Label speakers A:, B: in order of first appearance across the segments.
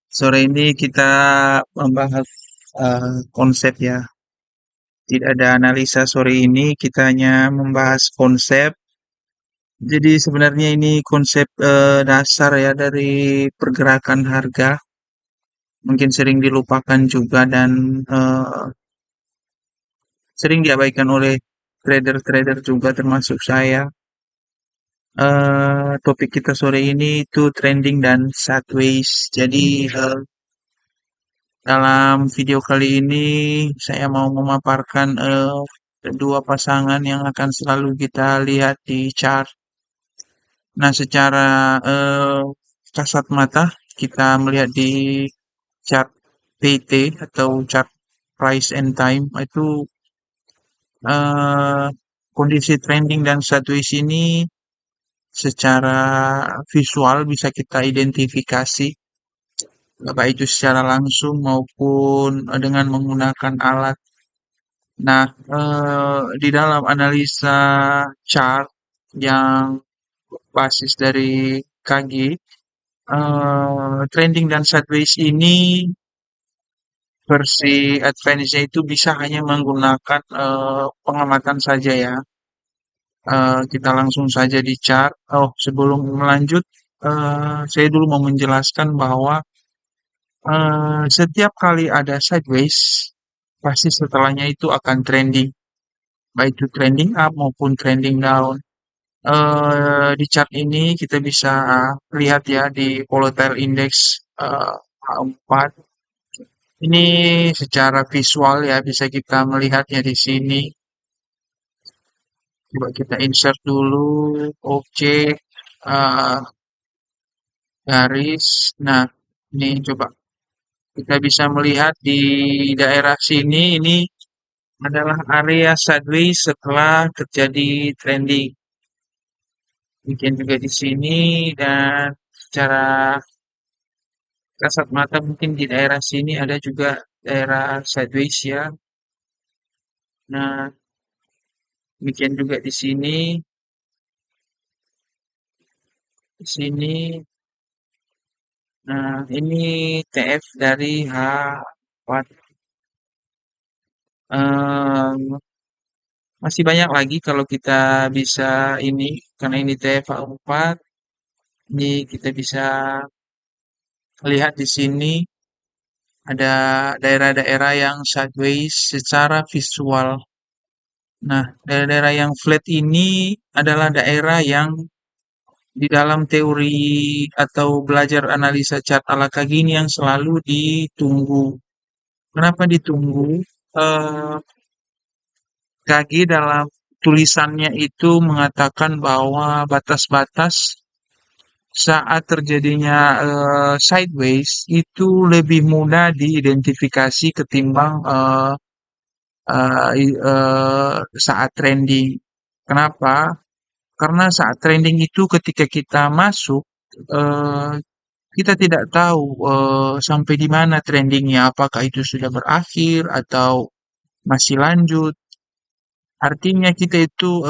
A: Sore ini kita membahas konsep ya. Tidak ada analisa sore ini, kita hanya membahas konsep. Jadi sebenarnya ini konsep dasar ya dari pergerakan harga. Mungkin sering dilupakan juga dan eh, sering diabaikan oleh trader-trader juga termasuk saya. Topik kita sore ini itu trending dan sideways. Jadi dalam video kali ini saya mau memaparkan dua pasangan yang akan selalu kita lihat di chart. Nah, secara kasat mata kita melihat di chart PT atau chart price and time itu eh, kondisi trending dan sideways ini secara visual bisa kita identifikasi baik itu secara langsung maupun dengan menggunakan alat. Nah, di dalam analisa chart yang basis dari KG, trending dan sideways ini versi advance-nya itu bisa hanya menggunakan pengamatan saja ya. Kita langsung saja di chart. Oh, sebelum melanjut, saya dulu mau menjelaskan bahwa setiap kali ada sideways, pasti setelahnya itu akan trending, baik itu trending up maupun trending down. Di chart ini kita bisa lihat ya di volatile index H4. Ini secara visual ya bisa kita melihatnya di sini. Coba kita insert dulu objek eh, garis. Nah, ini coba kita bisa melihat di daerah sini ini adalah area sideways setelah terjadi trending. Demikian juga di sini dan secara kasat mata mungkin di daerah sini ada juga daerah sideways ya. Nah, demikian juga di sini, di sini. Nah, ini TF dari H4. Em, Masih banyak lagi kalau kita bisa ini, karena ini TF H4. Ini kita bisa lihat di sini ada daerah-daerah yang sideways secara visual. Nah, daerah-daerah yang flat ini adalah daerah yang di dalam teori atau belajar analisa chart ala Kagini yang selalu ditunggu. Kenapa ditunggu? Eh, Kagi dalam tulisannya itu mengatakan bahwa batas-batas saat terjadinya sideways itu lebih mudah diidentifikasi ketimbang saat trending. Kenapa? Karena saat trending itu ketika kita masuk, eh, kita tidak tahu sampai di mana trendingnya, apakah itu sudah berakhir atau masih lanjut. Artinya kita itu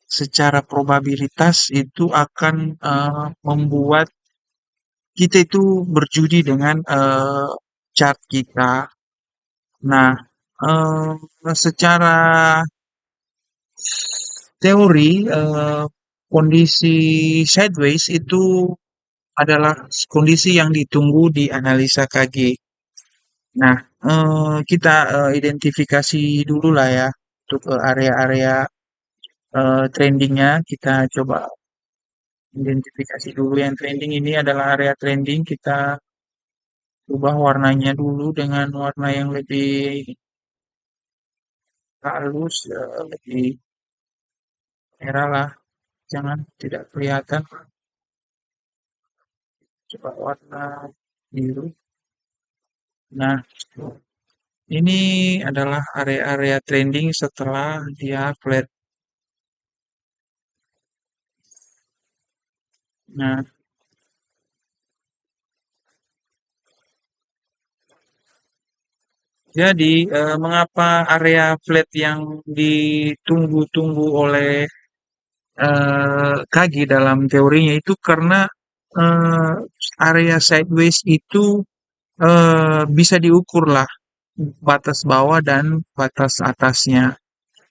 A: secara probabilitas itu akan membuat kita itu berjudi dengan chart kita. Nah, secara teori kondisi sideways itu adalah kondisi yang ditunggu di analisa KG. Nah, kita identifikasi dulu lah ya untuk area-area trendingnya. Kita coba identifikasi dulu yang trending ini adalah area trending. Kita ubah warnanya dulu dengan warna yang lebih halus, lebih merah lah. Jangan tidak kelihatan. Coba warna biru. Nah, ini adalah area-area trending setelah dia flat. Nah, jadi mengapa area flat yang ditunggu-tunggu oleh Kagi dalam teorinya itu karena eee, area sideways itu bisa diukur lah batas bawah dan batas atasnya.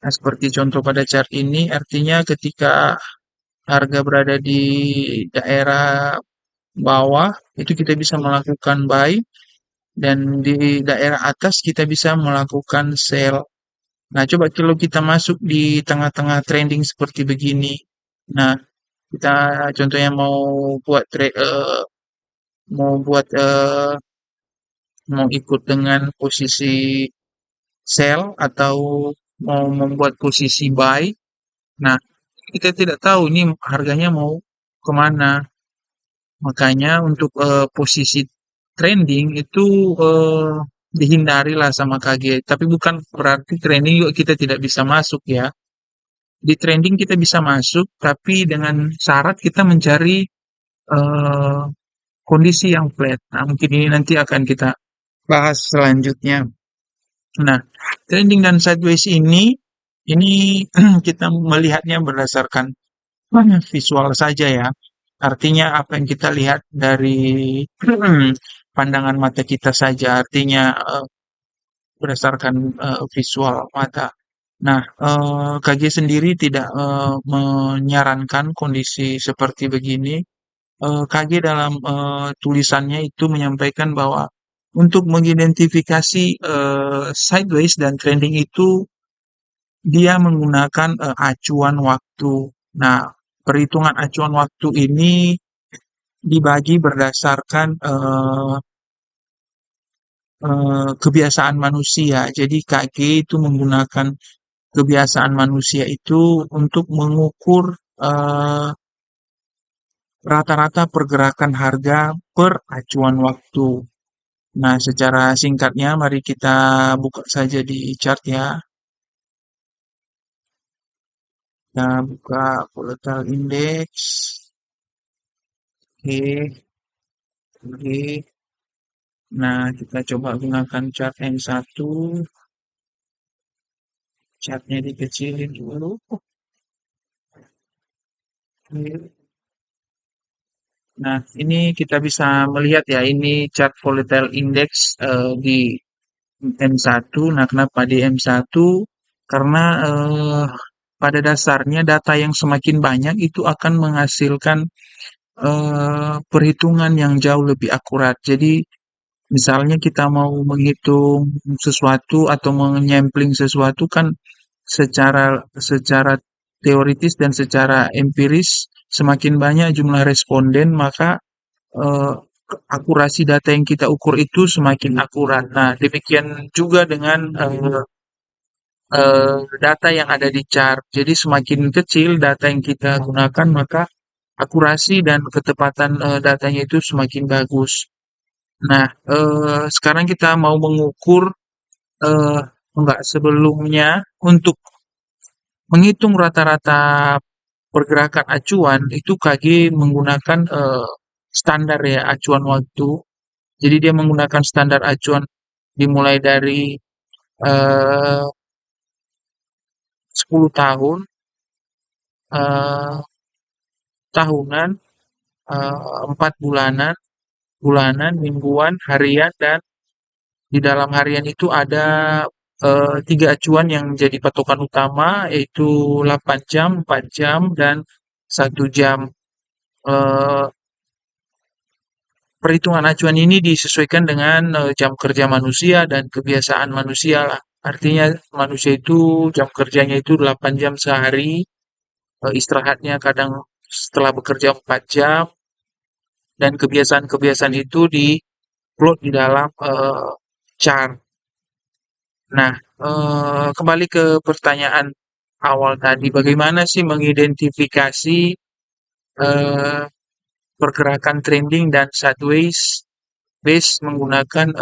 A: Nah, seperti contoh pada chart ini, artinya ketika harga berada di daerah bawah, itu kita bisa melakukan buy, dan di daerah atas kita bisa melakukan sell. Nah, coba kalau kita masuk di tengah-tengah trending seperti begini. Nah, kita contohnya buat tra- eh, mau buat mau ikut dengan posisi sell atau mau membuat posisi buy. Nah, kita tidak tahu ini harganya mau kemana. Makanya untuk posisi trending itu dihindari lah sama KG. Tapi bukan berarti trending juga kita tidak bisa masuk ya. Di trending kita bisa masuk, tapi dengan syarat kita mencari eh, kondisi yang flat. Nah, mungkin ini nanti akan kita bahas selanjutnya. Nah, trending dan sideways ini kita melihatnya berdasarkan visual saja ya. Artinya apa yang kita lihat dari pandangan mata kita saja. Artinya berdasarkan visual mata. Nah, KG sendiri tidak menyarankan kondisi seperti begini. KG dalam tulisannya itu menyampaikan bahwa untuk mengidentifikasi sideways dan trending itu dia menggunakan acuan waktu. Nah, perhitungan acuan waktu ini dibagi berdasarkan kebiasaan manusia. Jadi KG itu menggunakan kebiasaan manusia itu untuk mengukur eh, rata-rata pergerakan harga per acuan waktu. Nah, secara singkatnya mari kita buka saja di chart ya. Kita buka volatile index. Oke, oke. Nah, kita coba gunakan chart M1. Chartnya dikecilin dulu. Oke. Nah, ini kita bisa melihat ya, ini chart volatile index di M1. Nah, kenapa di M1? Karena pada dasarnya data yang semakin banyak itu akan menghasilkan perhitungan yang jauh lebih akurat. Jadi, misalnya kita mau menghitung sesuatu atau menyampling sesuatu kan secara secara teoritis dan secara empiris semakin banyak jumlah responden maka eh, akurasi data yang kita ukur itu semakin akurat. Nah, demikian juga dengan data yang ada di chart. Jadi semakin kecil data yang kita gunakan maka akurasi dan ketepatan datanya itu semakin bagus. Nah, sekarang kita mau mengukur eh, enggak sebelumnya untuk menghitung rata-rata pergerakan acuan itu KG menggunakan standar ya acuan waktu. Jadi dia menggunakan standar acuan dimulai dari 10 tahun, eh, tahunan, 4 bulanan, bulanan, mingguan, harian, dan di dalam harian itu ada 3 acuan yang menjadi patokan utama, yaitu 8 jam, 4 jam, dan 1 jam. Eh, Perhitungan acuan ini disesuaikan dengan jam kerja manusia dan kebiasaan manusia lah. Artinya manusia itu jam kerjanya itu 8 jam sehari, istirahatnya kadang setelah bekerja 4 jam, dan kebiasaan-kebiasaan itu di-plot di dalam chart. Nah, kembali ke pertanyaan awal tadi, bagaimana sih mengidentifikasi eh, pergerakan trending dan sideways base menggunakan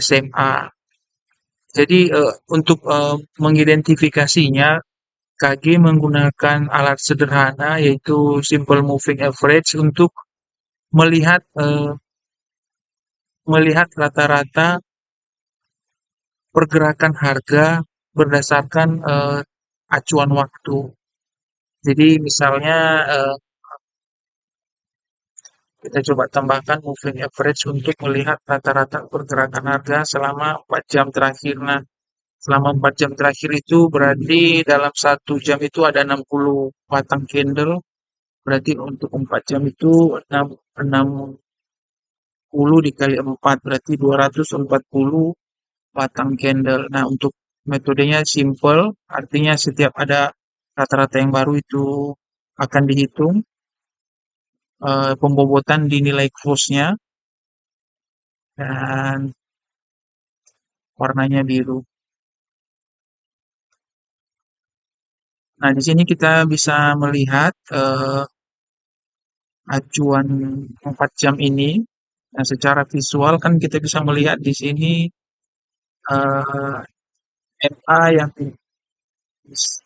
A: SMA? Jadi untuk mengidentifikasinya, KG menggunakan alat sederhana yaitu simple moving average untuk melihat melihat rata-rata pergerakan harga berdasarkan acuan waktu. Jadi misalnya Kita coba tambahkan moving average untuk melihat rata-rata pergerakan harga selama 4 jam terakhir. Nah, selama 4 jam terakhir itu berarti dalam 1 jam itu ada 60 batang candle. Berarti untuk 4 jam itu 60 dikali 4 berarti 240 batang candle. Nah, untuk metodenya simple, artinya setiap ada rata-rata yang baru itu akan dihitung pembobotan di nilai close-nya dan warnanya biru. Nah, di sini kita bisa melihat acuan 4 jam ini. Nah, secara visual kan kita bisa melihat di sini eh, MA yang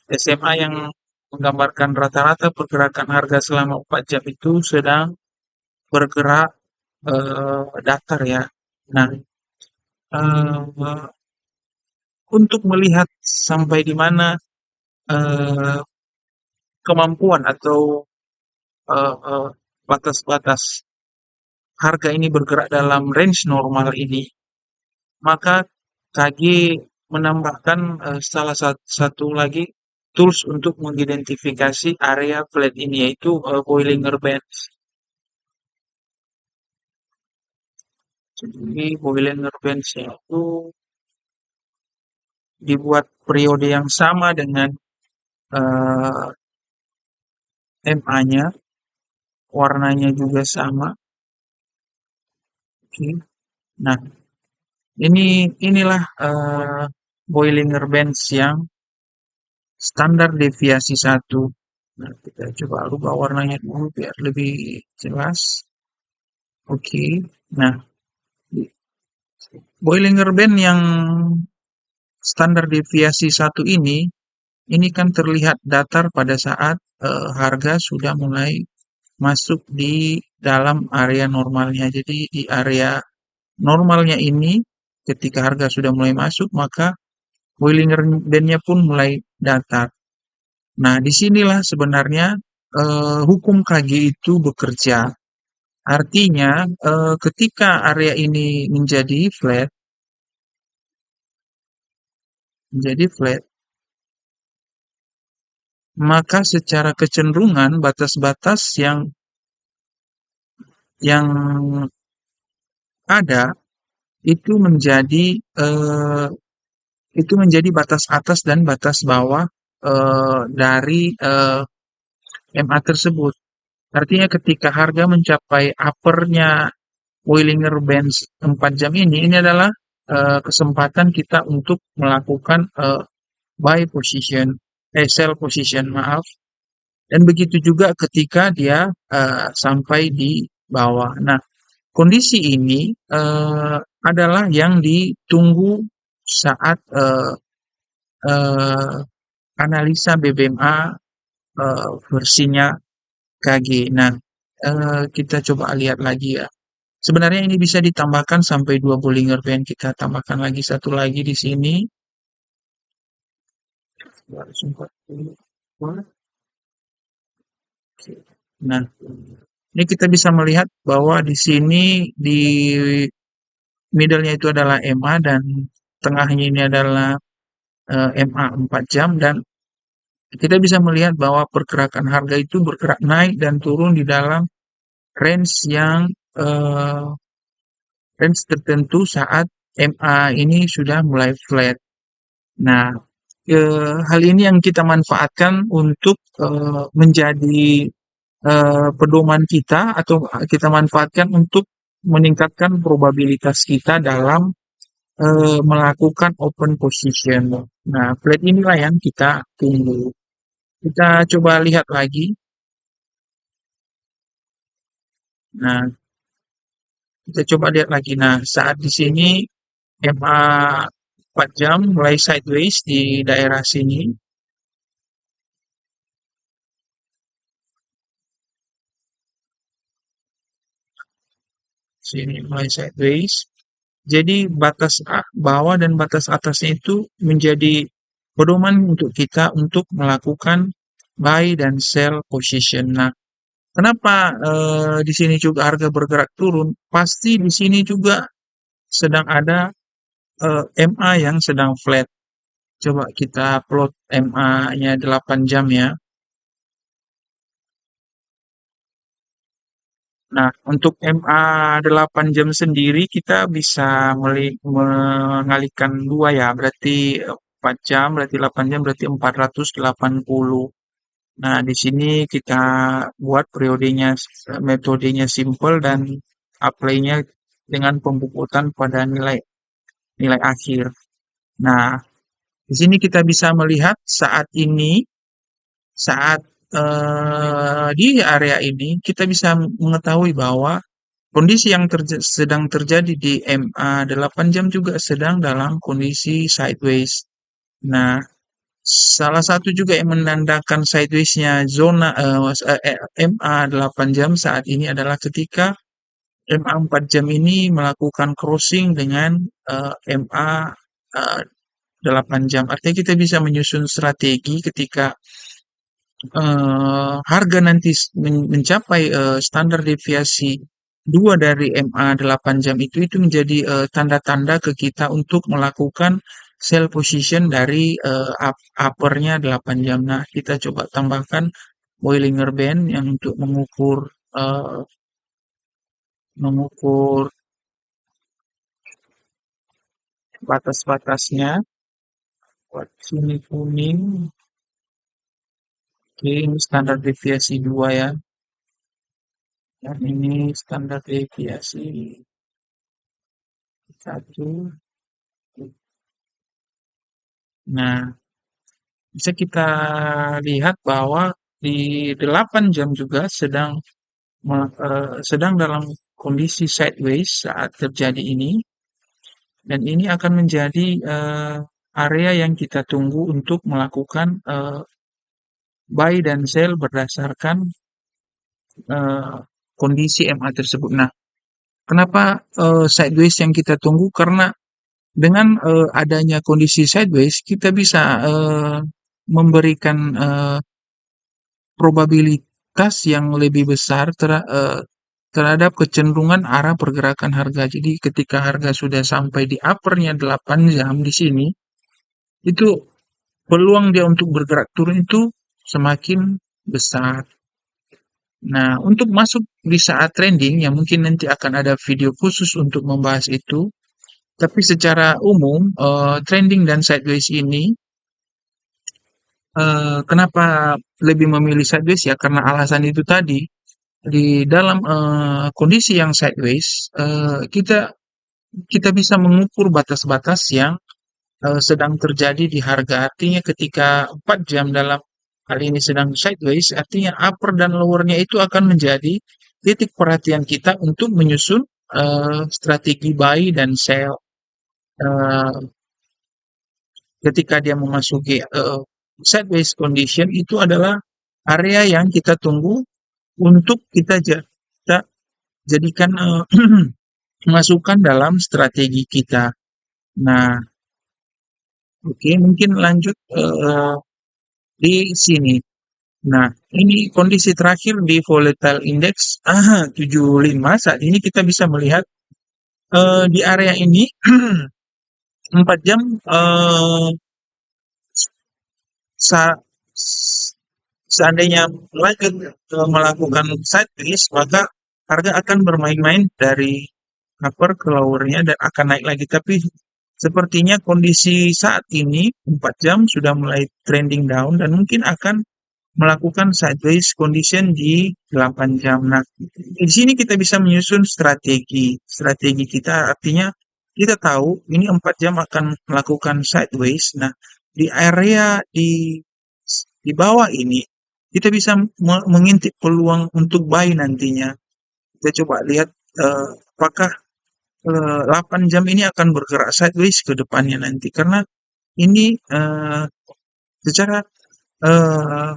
A: SMA yang menggambarkan rata-rata pergerakan harga selama 4 jam itu sedang bergerak datar ya. Nah, eh, untuk melihat sampai di mana eh, kemampuan atau eh, eh, batas-batas harga ini bergerak dalam range normal ini, maka KG menambahkan salah satu lagi tools untuk mengidentifikasi area flat ini yaitu Bollinger Bands. Jadi Bollinger Bands itu dibuat periode yang sama dengan eh, MA-nya, warnanya juga sama. Oke. Nah, inilah Bollinger Bands yang standar deviasi satu. Nah, kita coba rubah warnanya dulu biar lebih jelas. Oke. Nah, Bollinger Band yang standar deviasi satu ini kan terlihat datar pada saat harga sudah mulai masuk di dalam area normalnya. Jadi di area normalnya ini, ketika harga sudah mulai masuk, maka Bollinger Band-nya pun mulai datar. Nah, disinilah sebenarnya hukum KG itu bekerja. Artinya, ketika area ini menjadi flat, maka secara kecenderungan batas-batas yang ada itu menjadi eh, itu menjadi batas atas dan batas bawah dari MA tersebut. Artinya ketika harga mencapai uppernya Bollinger Bands 4 jam ini adalah kesempatan kita untuk melakukan buy position, sell position, maaf. Dan begitu juga ketika dia sampai di bawah. Nah, kondisi ini adalah yang ditunggu saat eh, analisa BBMA versinya KG. Nah, kita coba lihat lagi ya. Sebenarnya ini bisa ditambahkan sampai 2 Bollinger Band. Kita tambahkan lagi satu lagi di sini. 240. Nah, ini kita bisa melihat bahwa di sini di middle-nya itu adalah MA dan tengahnya ini adalah MA 4 jam dan kita bisa melihat bahwa pergerakan harga itu bergerak naik dan turun di dalam range yang eh, range tertentu saat MA ini sudah mulai flat. Nah, hal ini yang kita manfaatkan untuk menjadi pedoman kita atau kita manfaatkan untuk meningkatkan probabilitas kita dalam melakukan open position. Nah, flat inilah yang kita tunggu. Kita coba lihat lagi. Nah, kita coba lihat lagi. Nah, saat di sini MA 4 jam mulai sideways di daerah sini. Sini mulai sideways. Jadi batas bawah dan batas atasnya itu menjadi pedoman untuk kita untuk melakukan buy dan sell position. Nah, Kenapa di sini juga harga bergerak turun? Pasti di sini juga sedang ada MA yang sedang flat. Coba kita plot MA-nya 8 jam ya. Nah, untuk MA 8 jam sendiri kita bisa mengalihkan dua ya, berarti 4 jam, berarti 8 jam, berarti 480. Nah, di sini kita buat periodenya, metodenya simple dan apply-nya dengan pembukutan pada nilai nilai akhir. Nah, di sini kita bisa melihat saat di area ini kita bisa mengetahui bahwa kondisi yang sedang terjadi di MA 8 jam juga sedang dalam kondisi sideways. Nah, salah satu juga yang menandakan sideways-nya zona MA 8 jam saat ini adalah ketika MA 4 jam ini melakukan crossing dengan MA 8 jam. Artinya kita bisa menyusun strategi ketika harga nanti mencapai standar deviasi 2 dari MA 8 jam itu menjadi tanda-tanda ke kita untuk melakukan sell position dari uppernya 8 jam. Nah, kita coba tambahkan Bollinger Band yang untuk eh, mengukur batas-batasnya. Buat sini kuning, oke, ini standar deviasi 2 ya. Dan ini standar deviasi 1. Nah, bisa kita lihat bahwa di 8 jam juga sedang dalam kondisi sideways saat terjadi ini, dan ini akan menjadi area yang kita tunggu untuk melakukan buy dan sell berdasarkan eh, kondisi MA tersebut. Nah, kenapa sideways yang kita tunggu? Karena dengan adanya kondisi sideways, kita bisa memberikan probabilitas yang lebih besar terhadap kecenderungan arah pergerakan harga. Jadi ketika harga sudah sampai di uppernya 8 jam di sini, itu peluang dia untuk bergerak turun itu semakin besar. Nah, untuk masuk di saat trending, yang mungkin nanti akan ada video khusus untuk membahas itu, tapi secara umum, trending dan sideways ini, kenapa lebih memilih sideways ya? Karena alasan itu tadi, di dalam kondisi yang sideways, kita kita bisa mengukur batas-batas yang sedang terjadi di harga. Artinya ketika 4 jam dalam hal ini sedang sideways, artinya upper dan lowernya itu akan menjadi titik perhatian kita untuk menyusun strategi buy dan sell. Eh, Ketika dia memasuki sideways condition itu adalah area yang kita tunggu untuk kita jadikan masukan dalam strategi kita. Nah, oke, mungkin lanjut di sini. Nah, ini kondisi terakhir di volatile index 75. Saat ini kita bisa melihat di area ini 4 jam sa- seandainya lanjut melakukan sideways, maka harga akan bermain-main dari upper ke lowernya dan akan naik lagi. Tapi sepertinya kondisi saat ini 4 jam sudah mulai trending down dan mungkin akan melakukan sideways condition di 8 jam. Nah, di sini kita bisa menyusun strategi. Strategi kita artinya kita tahu ini 4 jam akan melakukan sideways. Nah, di area di bawah ini kita bisa mengintip peluang untuk buy nantinya. Kita coba lihat apakah 8 jam ini akan bergerak sideways ke depannya nanti karena ini secara eh,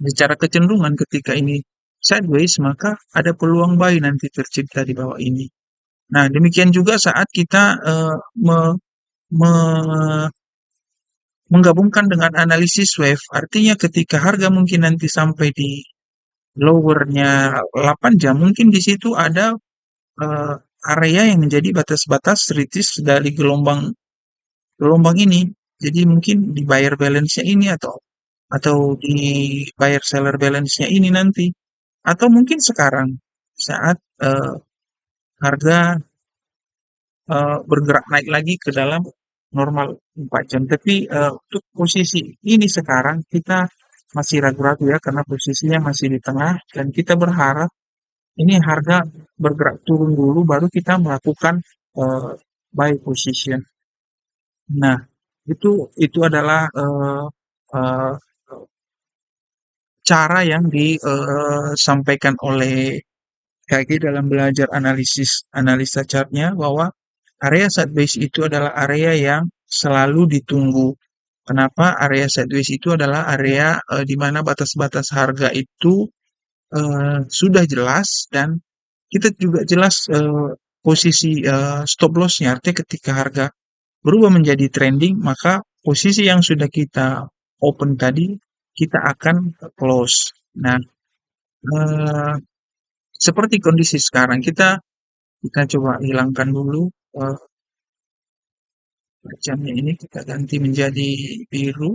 A: secara kecenderungan ketika ini sideways, maka ada peluang buy nanti tercipta di bawah ini. Nah, demikian juga saat kita me- menggabungkan dengan analisis wave, artinya ketika harga mungkin nanti sampai di lowernya 8 jam, mungkin di situ ada eh, area yang menjadi batas-batas kritis dari gelombang gelombang ini. Jadi mungkin di buyer balance-nya ini atau di buyer seller balance-nya ini nanti, atau mungkin sekarang saat harga bergerak naik lagi ke dalam normal 4 jam. Tapi untuk posisi ini sekarang kita masih ragu-ragu ya karena posisinya masih di tengah dan kita berharap ini harga bergerak turun dulu baru kita melakukan buy position. Nah, itu adalah eh, cara yang disampaikan oleh KG dalam belajar analisis analisa chartnya bahwa area sideways itu adalah area yang selalu ditunggu. Kenapa area sideways itu adalah area di mana batas-batas harga itu sudah jelas dan kita juga jelas posisi stop lossnya. Artinya ketika harga berubah menjadi trending, maka posisi yang sudah kita open tadi kita akan close. Nah, eh, seperti kondisi sekarang kita coba hilangkan dulu jamnya ini kita ganti menjadi biru.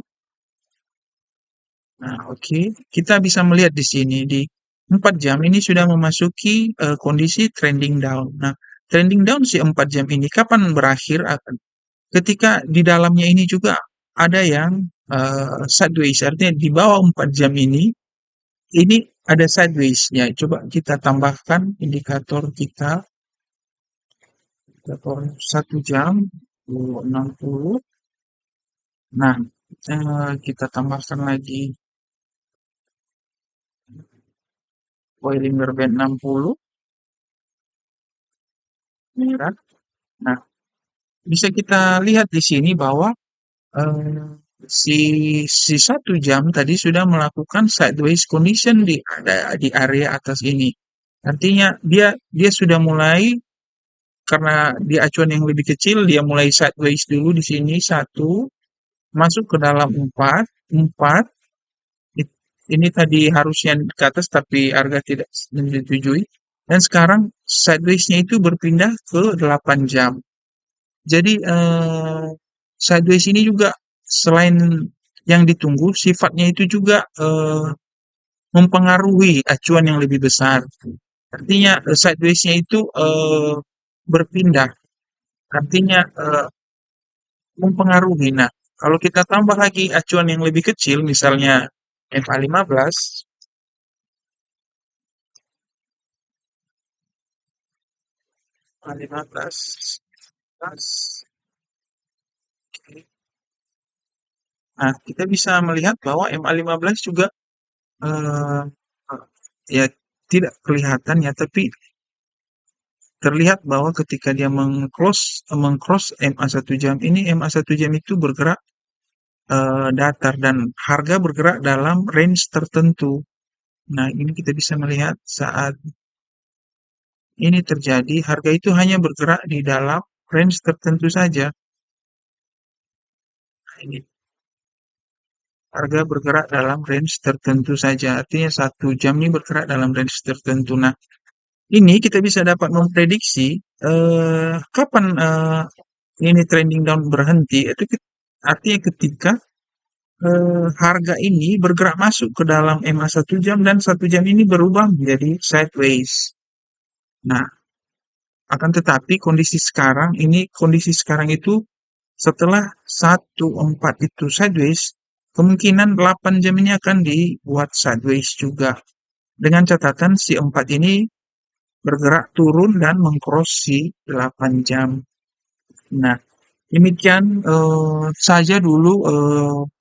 A: Nah, oke. Kita bisa melihat di sini di 4 jam ini sudah memasuki kondisi trending down. Nah, trending down si 4 jam ini kapan berakhir? Ketika di dalamnya ini juga ada yang sideways, artinya di bawah 4 jam ini ada sideways-nya. Coba kita tambahkan indikator kita, indikator 1 jam, 60. Nah, kita tambahkan lagi Bollinger Band 60 merah. Nah, bisa kita lihat di sini bahwa eh, si 1 jam tadi sudah melakukan sideways condition di area atas ini. Artinya dia sudah mulai karena di acuan yang lebih kecil dia mulai sideways dulu di sini satu masuk ke dalam empat empat ini tadi harusnya ke atas tapi harga tidak menyetujui dan sekarang sideways-nya itu berpindah ke 8 jam. Jadi sideways ini juga selain yang ditunggu sifatnya itu juga mempengaruhi acuan yang lebih besar. Artinya sideways-nya itu berpindah. Artinya mempengaruhi. Nah, kalau kita tambah lagi acuan yang lebih kecil, misalnya MA15, MA15, nah kita bisa melihat bahwa MA15 juga eh, ya tidak kelihatan ya, tapi terlihat bahwa ketika dia mengcross MA 1 jam ini, MA 1 jam itu bergerak datar dan harga bergerak dalam range tertentu. Nah, ini kita bisa melihat saat ini terjadi, harga itu hanya bergerak di dalam range tertentu saja. Nah, ini harga bergerak dalam range tertentu saja. Artinya 1 jam ini bergerak dalam range tertentu. Nah, ini kita bisa dapat memprediksi kapan ini trending down berhenti. Itu artinya ketika harga ini bergerak masuk ke dalam EMA 1 jam dan 1 jam ini berubah menjadi sideways. Nah, akan tetapi kondisi sekarang itu setelah 1,4 itu sideways, kemungkinan 8 jam ini akan dibuat sideways juga. Dengan catatan si 4 ini bergerak turun dan mengcross si 8 jam. Nah, demikian saja dulu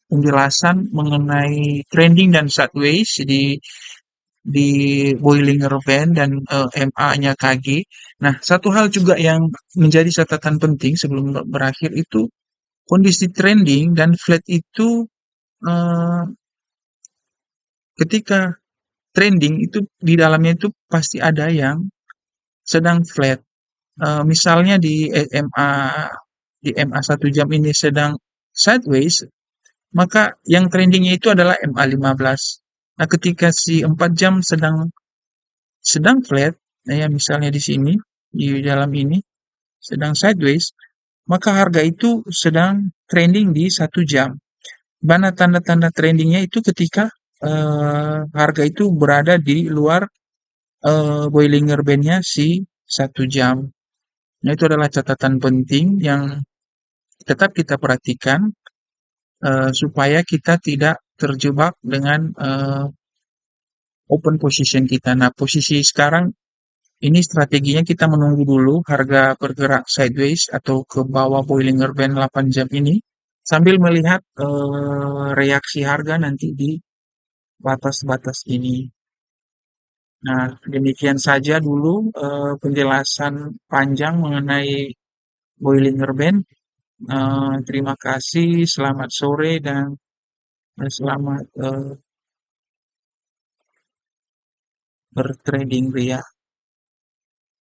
A: penjelasan mengenai trending dan sideways di Bollinger Band dan MA-nya KG. Nah, satu hal juga yang menjadi catatan penting sebelum berakhir itu kondisi trending dan flat itu eh, ketika trending itu di dalamnya itu pasti ada yang sedang flat. Misalnya di MA 1 jam ini sedang sideways, maka yang trendingnya itu adalah MA 15. Nah, ketika si 4 jam sedang sedang flat, nah ya misalnya di sini, di dalam ini, sedang sideways, maka harga itu sedang trending di 1 jam. Mana tanda-tanda trendingnya itu ketika harga itu berada di luar Bollinger Band-nya si 1 jam. Nah, itu adalah catatan penting yang tetap kita perhatikan supaya kita tidak terjebak dengan open position kita. Nah, posisi sekarang ini strateginya kita menunggu dulu harga bergerak sideways atau ke bawah Bollinger Band 8 jam ini sambil melihat reaksi harga nanti di batas-batas ini. Nah, demikian saja dulu penjelasan panjang mengenai Bollinger Band. Terima kasih, selamat sore dan selamat bertrading Ria.